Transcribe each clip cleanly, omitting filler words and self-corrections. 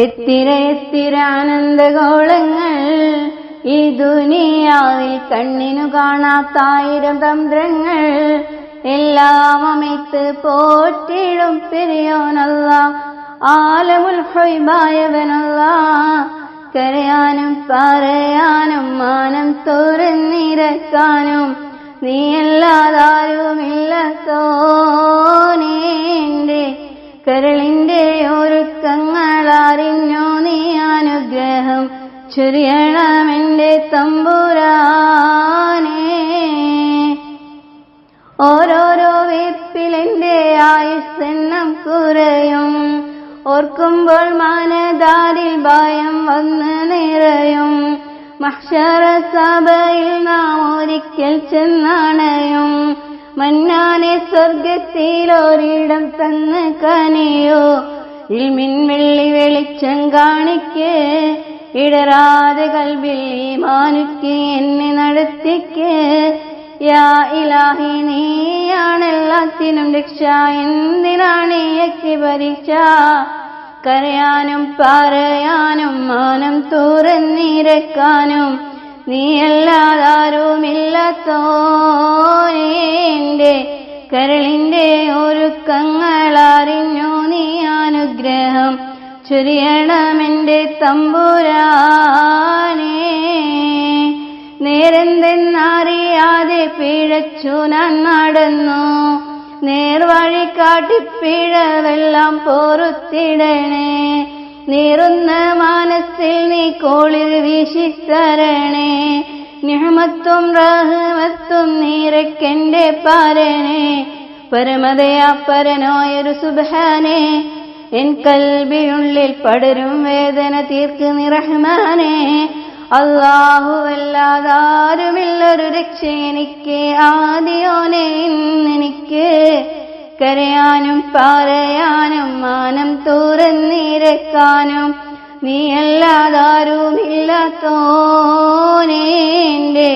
എത്തിര എത്തിര ആനന്ദഗോളങ്ങൾ ഈ ദുനിയാവിൽ കണ്ണിനു കാണാത്തായിരം തന്ത്രങ്ങൾ എല്ലാം അമിത്ത് പോറ്റിടും പെരിയോനല്ലാ ആലമുൽ ഹൈബായവനല്ലാ. കരയാനും പറയാനും മാനം തുറന്നിരക്കാനും നീയല്ലാതാരുമില്ലത്തോനേന്റെ കരളിന്റെ ഒരുക്കങ്ങൾ അറിഞ്ഞോ നീ അനുഗ്രഹം ചൊരിയണമെന്റെ തമ്പുരാനേ. ഓരോരോ വീർപ്പിലെന്റെ ആയുസ്സെണ്ണം കുറയും ഓർക്കുമ്പോൾ മനതാരിൽ ഭയം വന്ന് നിറയും. മഹ്ശറ സഭയിൽ നാം ഒരിക്കൽ ചെന്നണയും മന്നാനെ സ്വർഗത്തിലൊരിടം തന്ന് കനിയോ ഇൽമിൻ വെള്ളി വെളിച്ചം കാണിക്ക് ഇടരാതെ കൽബിൽ ഈമാനുക്ക് എന്നെ നടത്തിക്ക്. യാ ഇലാഹി നീയാണെല്ലാത്തിനും രക്ഷ എന്തിനാണ് യക്ക് പരീക്ഷ. കരയാനും പറയാനും മാനം തുറന്നിരക്കാനും നീയല്ലാതാരുമില്ലത്തോനേന്റെ കരളിന്റെ ഒരുക്കങ്ങൾ അറിഞ്ഞു നീ അനുഗ്രഹം ചൊരിയണമെന്റെ തമ്പുരാനേ. നേരെന്തെന്നറിയാതെ പിഴച്ചു ഞാൻ നടന്നു നേർവഴി കാട്ടിപ്പിഴവെല്ലാം പൊറുത്തിടണേ. നീറുന്ന മനസ്സിൽ നീ കോളിൽ വീശിത്തരണേ. നിഹ്മത്തും റഹ്മത്തും നീരക്കെന്റെ പാരനെ പരമതയാ പരനോയൊരു സുബ്ഹാനേ. എൻ കൽബിനുള്ളിൽ പടരും വേദന തീർക്ക് നീ റഹ്മാനേ. അല്ലാഹുവല്ലാതാരുമില്ലൊരു രക്ഷ എനിക്ക് ആദിയോനെ ഇന്നെനിക്ക്. കരയാനും പറയാനും മാനം തുറന്നിരക്കാനും നീയല്ലാതാരുമില്ലത്തോനേന്റെ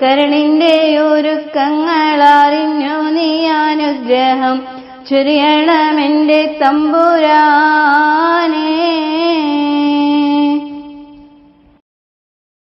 കരളിന്റെ ഒരുക്കങ്ങൾ അറിഞ്ഞു നീ അനുഗ്രഹം ചൊരിയണമെന്റെ തമ്പുരാനേ.